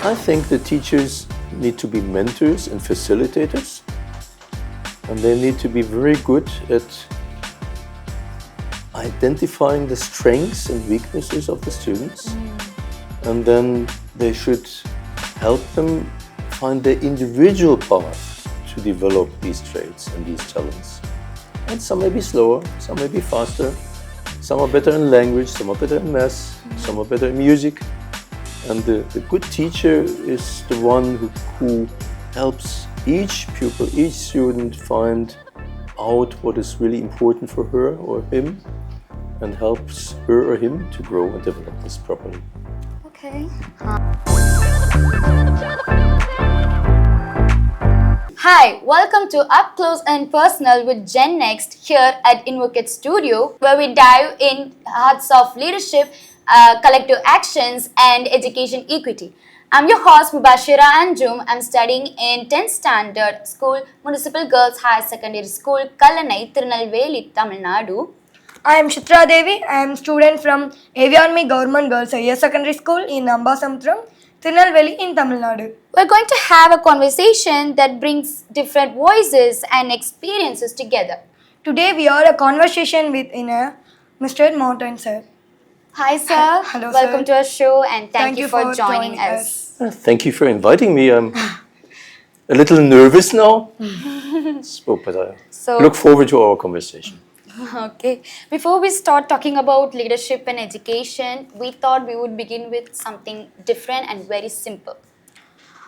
I think the teachers need to be mentors and facilitators, and they need to be very good at identifying the strengths and weaknesses of the students, and then they should help them find their individual path to develop these traits and these talents. And some may be slower, some may be faster, some are better in language, some are better in math, some are better in music. And the good teacher is the one who helps each pupil, each student find out what is really important for her or him, and helps her or him to grow and develop this properly. Okay. Hi, welcome to Up Close and Personal with Gen Next here at InvokED Studio, where we dive in hearts of leadership, collective actions and education equity. I'm your host Mubashira Anjum. I'm studying in 10th Standard School, Municipal Girls Higher Secondary School, Kallanai, Tirunelveli, Tamil Nadu. I am Chitra Devi. I am student from Aviarmy Government Girls Higher Secondary School in Ambasamtram, Tirunelveli in Tamil Nadu. We're going to have a conversation that brings different voices and experiences together. Today we are a conversation with Mr. Mountain sir. Hi sir, Hello, welcome sir. to our show and thank you for joining us. Thank you for inviting me. I'm a little nervous now, but I look forward to our conversation. Okay, before we start talking about leadership and education, we thought we would begin with something different and very simple.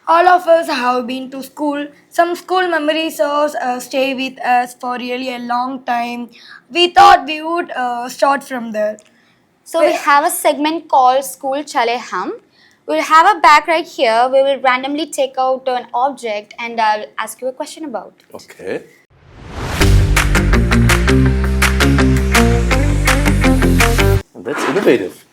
All of us have been to school. Some school memories stay with us for really a long time. We thought we would start from there. So we have a segment called School Chale Hum. We'll have a bag right here. We will randomly take out an object and I'll ask you a question about it. Okay. That's innovative.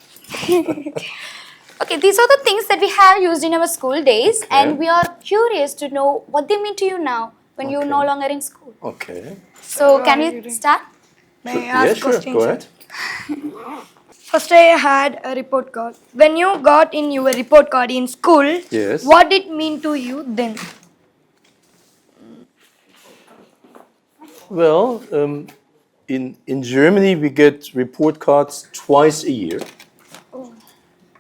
Okay, these are the things that we have used in our school days, and we are curious to know what they mean to you now when you're no longer in school. Okay. So can we start? May I ask questions? Go ahead. First, I had a report card. When you got in your report card in school, Yes. what did it mean to you then? Well, in Germany we get report cards twice a year.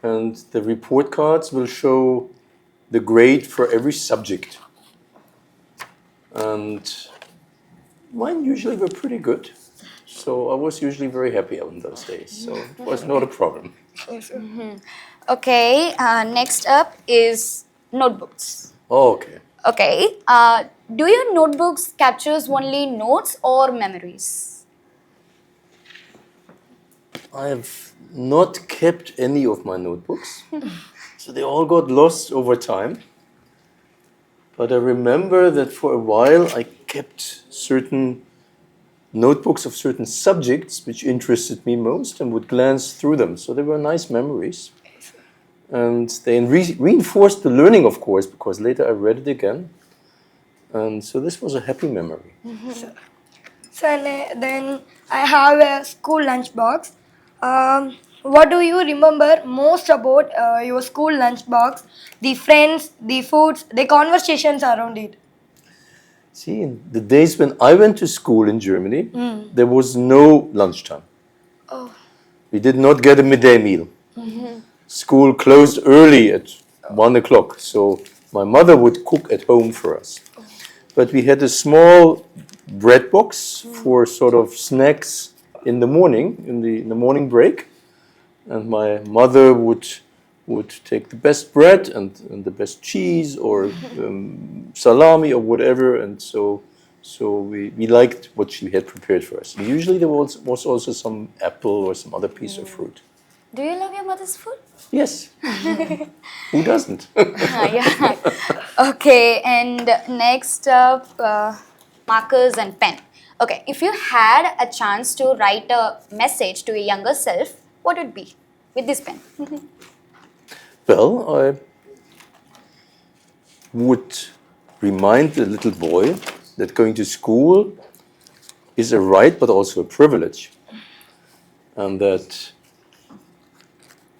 And the report cards will show the grade for every subject. And mine usually were pretty good. So I was usually very happy on those days. So it was not a problem. Okay, next up is notebooks. Oh, okay. Okay, do your notebooks captures only notes or memories? I have not kept any of my notebooks. So they all got lost over time. But I remember that for a while I kept certain notebooks of certain subjects which interested me most and would glance through them. So they were nice memories. And they reinforced the learning, of course, because later I read it again. And so this was a happy memory. So then I have a school lunch box. What do you remember most about your school lunch box? The friends, the foods, the conversations around it. See, in the days when I went to school in Germany, there was no lunchtime. Oh. We did not get a midday meal. School closed early at 1 o'clock, so my mother would cook at home for us. But we had a small bread box for sort of snacks in the morning, in the morning break. And my mother would take the best bread and the best cheese or salami or whatever, and so we liked what she had prepared for us. And usually there was also some apple or some other piece of fruit. Do you love your mother's food? Yes. Who doesn't? Yeah. Okay, and next up, markers and pen. Okay, if you had a chance to write a message to your younger self, what would it be with this pen? Well, I would remind the little boy that going to school is a right but also a privilege. And that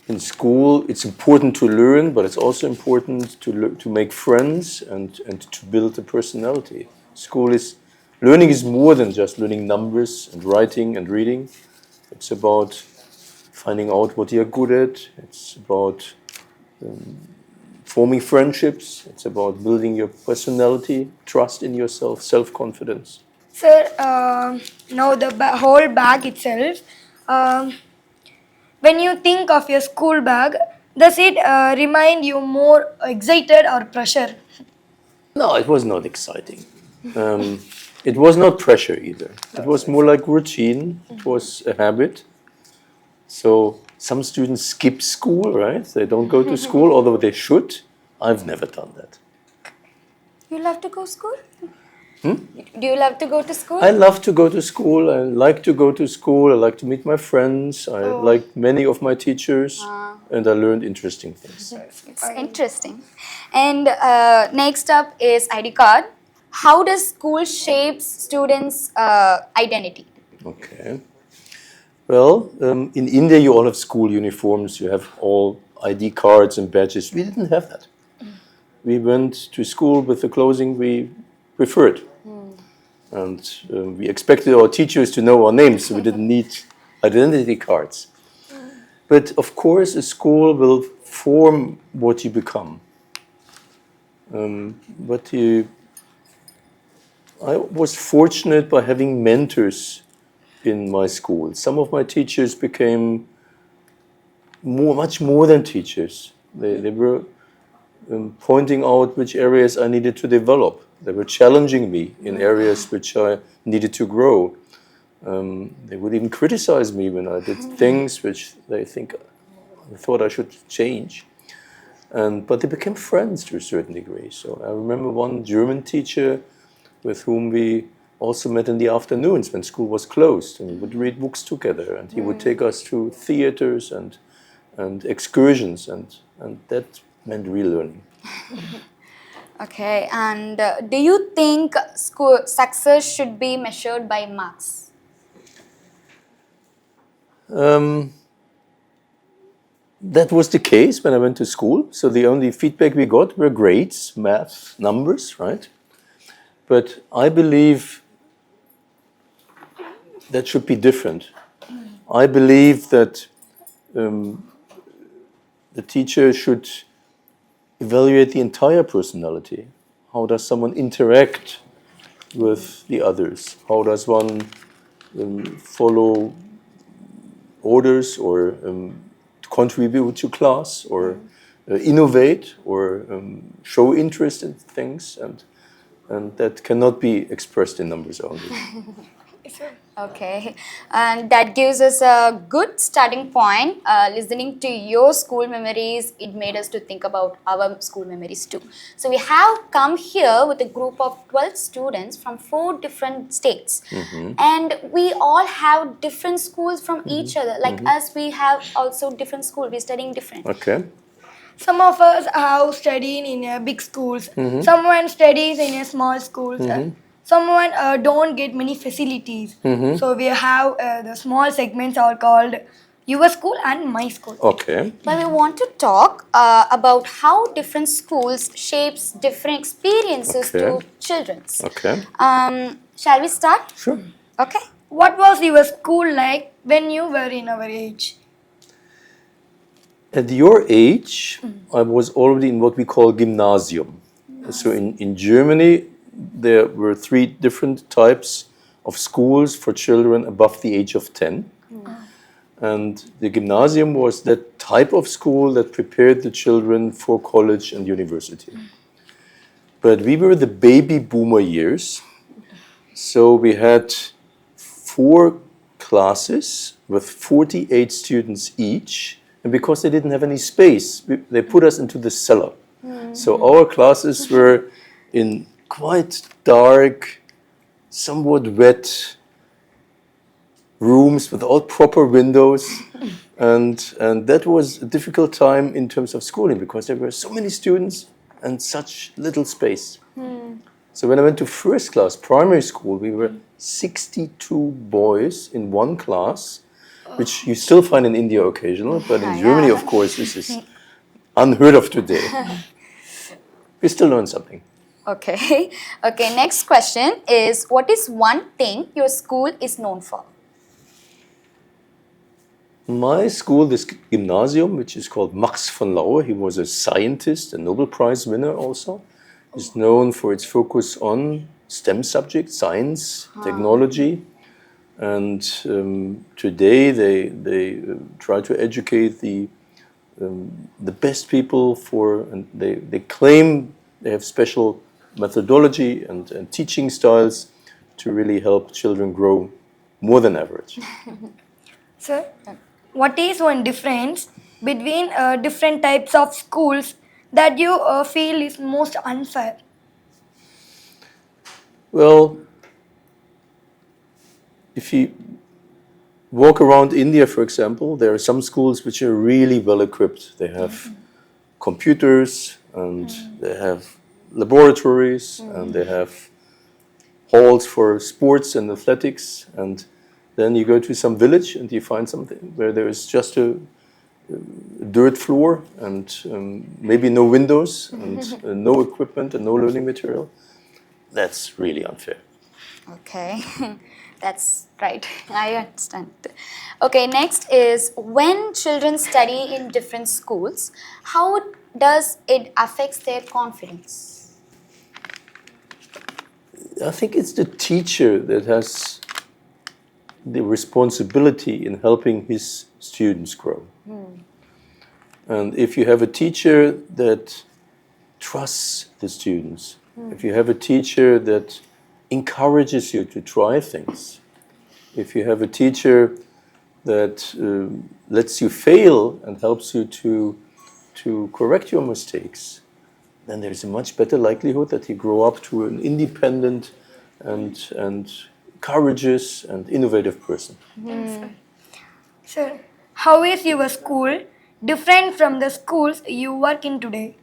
in school it's important to learn, but it's also important to make friends and to build a personality. Learning is more than just learning numbers and writing and reading. It's about finding out what you're good at. It's about forming friendships. It's about building your personality, trust in yourself, self-confidence. Sir, now the whole bag itself, when you think of your school bag, does it remind you more excited or pressure? No, it was not exciting. It was not pressure either. It was more like routine. It was a habit. So some students skip school, right? They don't go to school, although they should. I've never done that. You love to go to school? Do you love to go to school? I love to go to school. I like to go to school. I like to meet my friends. I like many of my teachers. And I learned interesting things. It's interesting. And next up is ID card. How does school shapes students' identity? Okay. Well, in India you all have school uniforms. You have all ID cards and badges. We didn't have that. We went to school with the clothing we preferred. And we expected our teachers to know our names, so we didn't need identity cards. But of course, a school will form what you become. I was fortunate by having mentors in my school. Some of my teachers became much more than teachers. They were pointing out which areas I needed to develop. They were challenging me in areas which I needed to grow. They would even criticize me when I did things which they thought I should change. But they became friends to a certain degree. So I remember one German teacher with whom we also met in the afternoons when school was closed, and we would read books together, and he would take us to theaters and excursions, and that meant real learning. Okay, and do you think school success should be measured by marks? That was the case when I went to school. So the only feedback we got were grades, math, numbers, right? But I believe that should be different. I believe that the teacher should evaluate the entire personality. How does someone interact with the others? How does one follow orders or contribute to class or innovate or show interest in things? And that cannot be expressed in numbers only. Okay, and that gives us a good starting point. Listening to your school memories, it made us to think about our school memories too. So we have come here with a group of 12 students from 4 different states. And we all have different schools from each other. Like us, we have also different schools. We're studying different. Okay. Some of us have studied in big schools. Someone studies in a small schools. Someone don't get many facilities. So we have the small segments are called your school and my school. Okay. But we want to talk about how different schools shapes different experiences to children. Okay. Shall we start? Sure. Okay. What was your school like when you were in our age? At your age, I was already in what we call gymnasium. So in Germany, there were 3 different types of schools for children above the age of 10. And the gymnasium was that type of school that prepared the children for college and university. But we were the baby boomer years. So we had 4 classes with 48 students each. And because they didn't have any space, they put us into the cellar. So our classes were in quite dark, somewhat wet rooms without proper windows. And that was a difficult time in terms of schooling because there were so many students and such little space. So when I went to first class, primary school, we were 62 boys in one class. which you still find in India occasionally, but in Yeah. Germany, of course, this is unheard of today. We still learn something. Okay. Okay, next question is, what is one thing your school is known for? My school, this gymnasium, which is called Max von Laue, he was a scientist, a Nobel Prize winner also, is known for its focus on STEM subjects, science, technology. And today they try to educate the best people and they claim they have special methodology and teaching styles to really help children grow more than average. Sir, what is one difference between different types of schools that you feel is most unfair? Well, if you walk around India, for example, there are some schools which are really well equipped. They have computers and they have laboratories and they have halls for sports and athletics. And then you go to some village and you find something where there is just a dirt floor and maybe no windows and no equipment and no learning material. That's really unfair. Okay, that's right. I understand. Okay, next is, when children study in different schools, how does it affect their confidence? I think it's the teacher that has the responsibility in helping his students grow. And if you have a teacher that trusts the students, if you have a teacher that encourages you to try things, if you have a teacher that lets you fail and helps you to correct your mistakes, then there's a much better likelihood that you grow up to an independent and courageous and innovative person. Sir, how is your school different from the schools you work in today?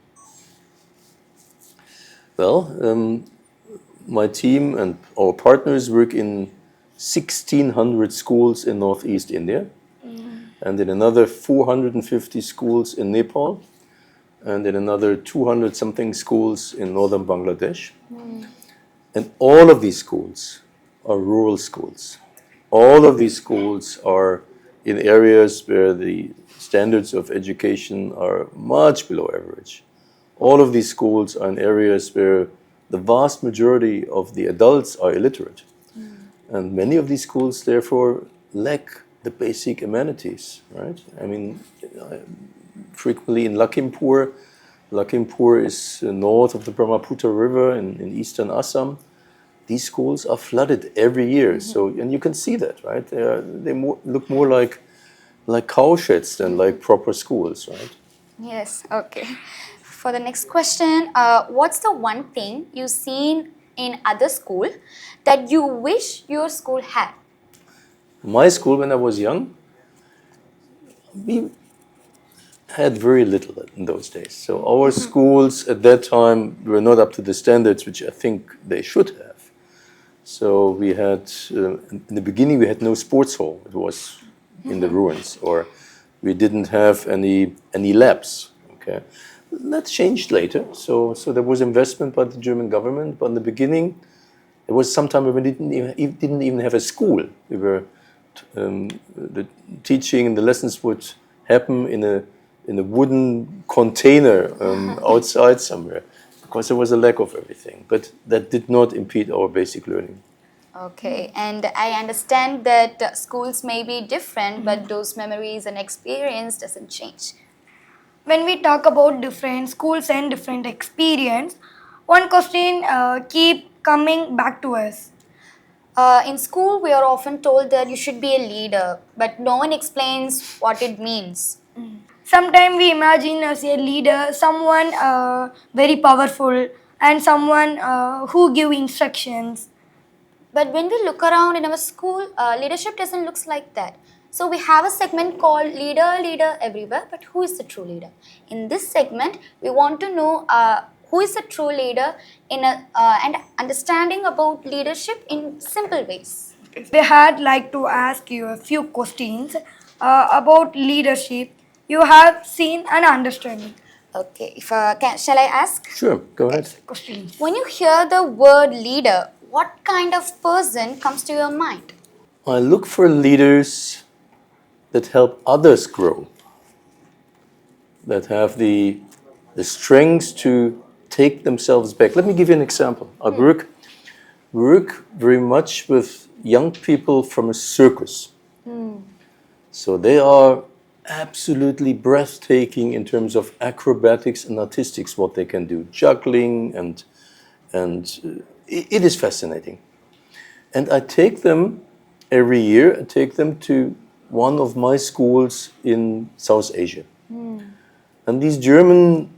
Well, my team and our partners work in 1,600 schools in Northeast India and in another 450 schools in Nepal and in another 200 something schools in northern Bangladesh. And all of these schools are rural schools. All of these schools are in areas where the standards of education are much below average. All of these schools are in areas where the vast majority of the adults are illiterate. And many of these schools, therefore, lack the basic amenities, right? I mean, frequently in Lakhimpur is north of the Brahmaputra River in eastern Assam. These schools are flooded every year. So, and you can see that, right? Look more like cowsheds than like proper schools, right? Yes, okay. For the next question, what's the one thing you've seen in other school that you wish your school had? My school, when I was young, we had very little in those days. So our schools at that time were not up to the standards which I think they should have. So we had, in the beginning, we had no sports hall. It was in the ruins, or we didn't have any labs. Okay, that changed later. So there was investment by the German government, but in the beginning, there was some time when we didn't even have a school. We were the teaching and the lessons would happen in a wooden container outside somewhere, because there was a lack of everything. But that did not impede our basic learning. Okay, and I understand that schools may be different, but those memories and experience doesn't change. When we talk about different schools and different experience, one question keep coming back to us. In school, we are often told that you should be a leader, but no one explains what it means. Sometimes we imagine as a leader someone very powerful and someone who give instructions. But when we look around in our school, leadership doesn't look like that. So we have a segment called Leader Everywhere, but who is the true leader? In this segment, we want to know who is the true leader and understanding about leadership in simple ways. We had like to ask you a few questions. about leadership you have seen and understanding? Okay, if shall I ask? Sure, go ahead. Question. When you hear the word leader, what kind of person comes to your mind? I look for leaders that help others grow, that have the strength to take themselves back. Let me give you an example. I work very much with young people from a circus. So they are absolutely breathtaking in terms of acrobatics and artistics, what they can do, juggling, and it is fascinating. And I take them every year. I take them to one of my schools in South Asia. And these German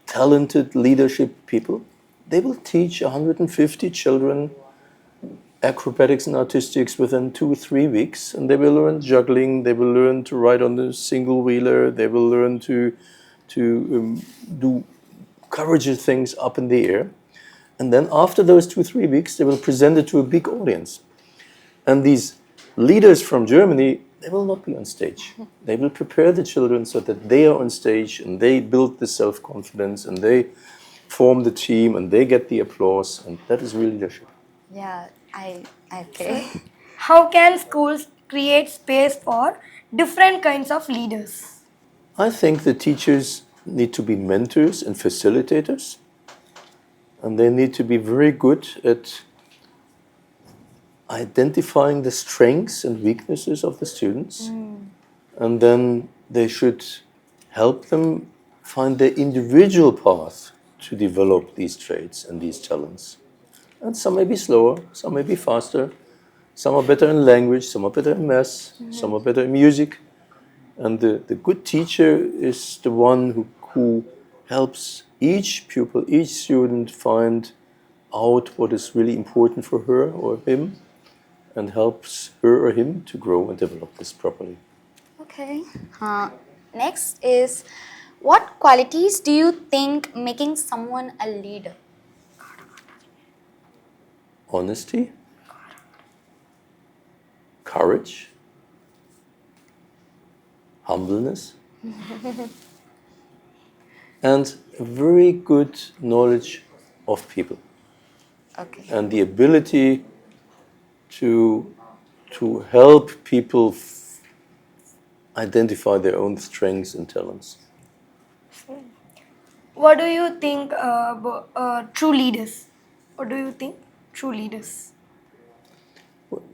talented leadership people, they will teach 150 children acrobatics and artistics within 2 or 3 weeks, and they will learn juggling, they will learn to ride on the single wheeler, they will learn to do courageous things up in the air. And then after those 2 or 3 weeks, they will present it to a big audience. And these leaders from Germany, they will not be on stage. They will prepare the children so that they are on stage and they build the self-confidence and they form the team and they get the applause, and that is real leadership. Yeah, I okay. How can schools create space for different kinds of leaders? I think the teachers need to be mentors and facilitators, and they need to be very good at identifying the strengths and weaknesses of the students, and then they should help them find their individual path to develop these traits and these talents. And some may be slower, some may be faster, some are better in language, some are better in math, some are better in music. And the good teacher is the one who helps each pupil, each student find out what is really important for her or him, and helps her or him to grow and develop this properly. Okay. Next is, what qualities do you think making someone a leader? Honesty, courage, humbleness, and a very good knowledge of people, Okay. and the ability to help people identify their own strengths and talents. What do you think about true leaders? What do you think true leaders?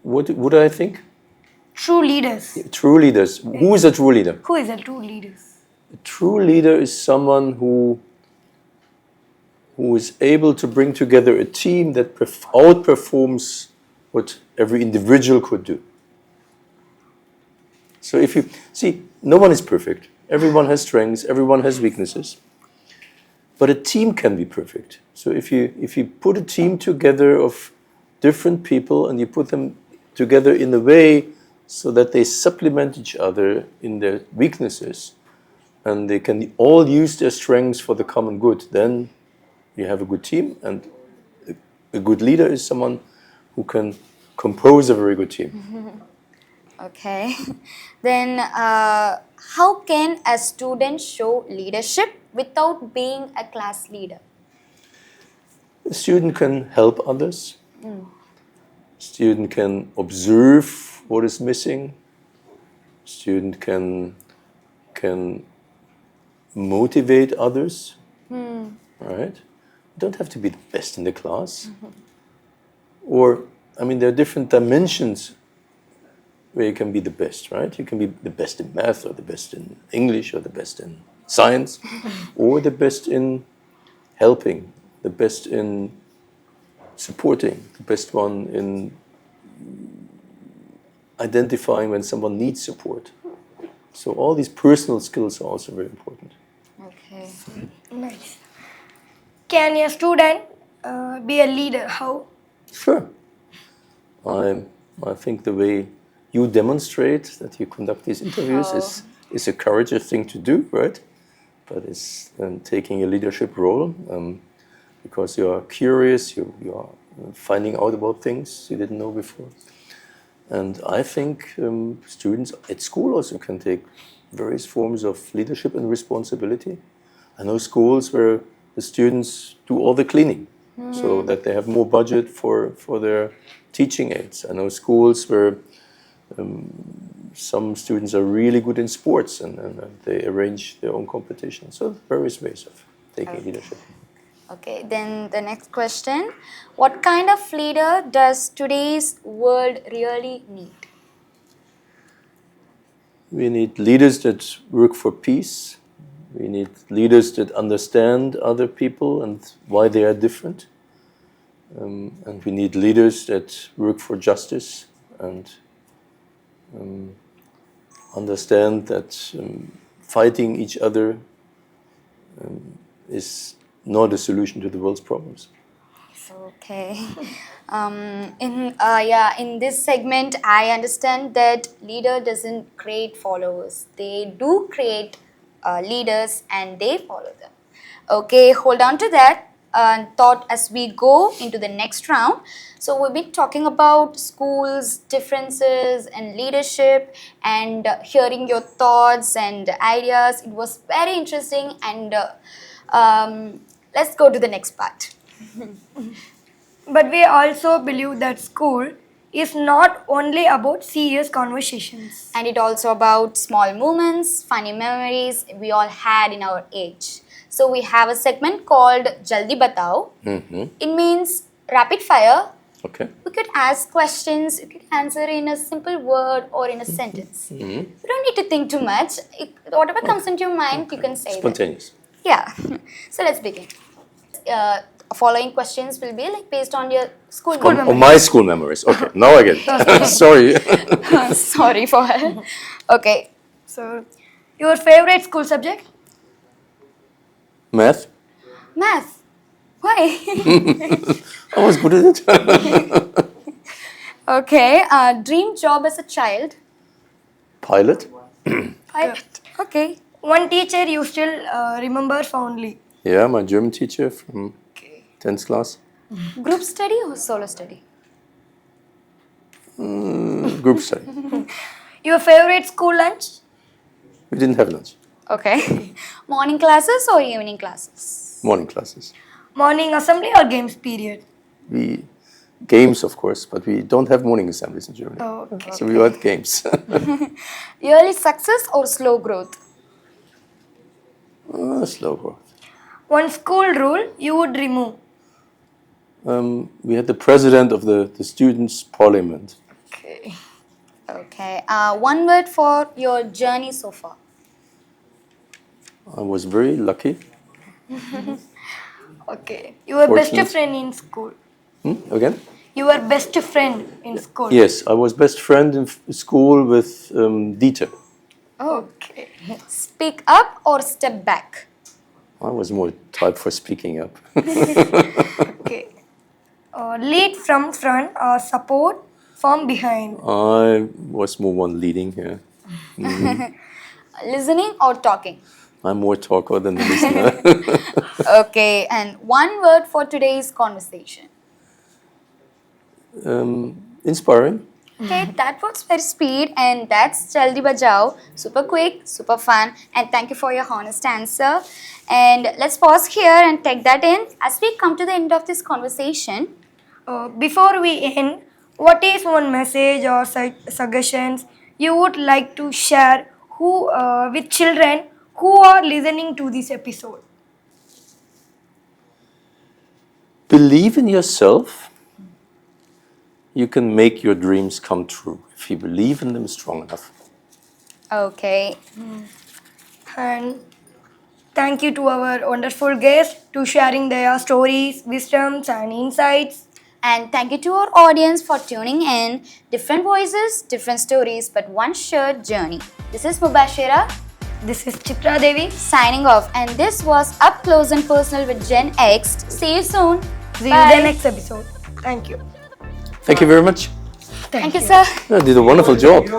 What would I think? True leaders. True leaders. Who is a true leader? Who is a true leaders? A true leader is someone who is able to bring together a team that outperforms what every individual could do. So if you see, no one is perfect. Everyone has strengths, everyone has weaknesses. But a team can be perfect. So if you put a team together of different people and you put them together in a way so that they supplement each other in their weaknesses and they can all use their strengths for the common good, then you have a good team, and a good leader is someone who can compose a very good team. Okay. Then, how can a student show leadership without being a class leader? A student can help others. A student can observe what is missing. A student can motivate others. Right? You don't have to be the best in the class. Or, I mean, there are different dimensions where you can be the best, right? You can be the best in math, or the best in English, or the best in science, or the best in helping, the best in supporting, the best one in identifying when someone needs support. So all these personal skills are also very important. Okay. Nice. Can a student be a leader? How? Sure. I think the way you demonstrate that you conduct these interviews is a courageous thing to do, right? But it's taking a leadership role because you are curious, you are finding out about things you didn't know before. And I think students at school also can take various forms of leadership and responsibility. I know schools where the students do all the cleaning so that they have more budget for their teaching aids. I know schools where some students are really good in sports and they arrange their own competitions. So various ways of taking leadership. Okay, then the next question. What kind of leader does today's world really need? We need leaders that work for peace. We need leaders that understand other people and why they are different. And we need leaders that work for justice and understand that fighting each other is not a solution to the world's problems. Okay. In this segment, I understand that leader doesn't create followers. They do create leaders and they follow them. Okay, hold on to that thought as we go into the next round. So we've been talking about schools, differences and leadership and hearing your thoughts and ideas. It was very interesting and let's go to the next part. But we also believe that school is not only about serious conversations. And it also about small moments, funny memories we all had in our age. So we have a segment called Jaldi Batao. It means rapid fire. Okay. We could ask questions, you could answer in a simple word or in a sentence. You don't need to think too much. Whatever comes into your mind, you can say that. Spontaneous. Yeah. So let's begin. Following questions will be like based on your school memories. On my school memories. Okay, now I get it. Sorry. Sorry for her. Okay. So, your favorite school subject? Math. Math. Why? I was good at it. Okay. Dream job as a child? Pilot. Pilot. Okay. One teacher you still remember fondly? Yeah, my German teacher from 10th class. Group study or solo study? Group study. Your favorite school lunch? We didn't have lunch. Okay. Morning classes or evening classes? Morning classes. Morning assembly or games period? Games, of course, but we don't have morning assemblies in Germany. Oh, okay. So we had games. Early success or slow growth? Slow growth. One school rule you would remove? We had the president of the students' parliament. Okay. Okay. One word for your journey so far? I was very lucky. Okay. Your Fortunate. best friend in school? Again? Your best friend in school? Yes, I was best friend in school with Dieter. Okay. Speak up or step back? I was more type for speaking up. Okay. Lead from front or support from behind? I was more one leading here. Listening or talking? I'm more talker than the listener. Okay. And one word for today's conversation? Inspiring. Okay, that was very speed and that's Jaldi Bajao. Super quick, super fun, and thank you for your honest answer. And let's pause here and take that in as we come to the end of this conversation. Before we end, what is one message or suggestions you would like to share with children who are listening to this episode? Believe in yourself. You can make your dreams come true if you believe in them strong enough. Okay. And thank you to our wonderful guests to sharing their stories, wisdoms and insights. And thank you to our audience for tuning in. Different voices, different stories, but one shared journey. This is Mubashira. This is Chitra Devi. Signing off. And this was Up Close and Personal with Gen X. See you soon. See Bye. you in the next episode. Thank you. Thank you very much. Thank you, sir. You did a wonderful job.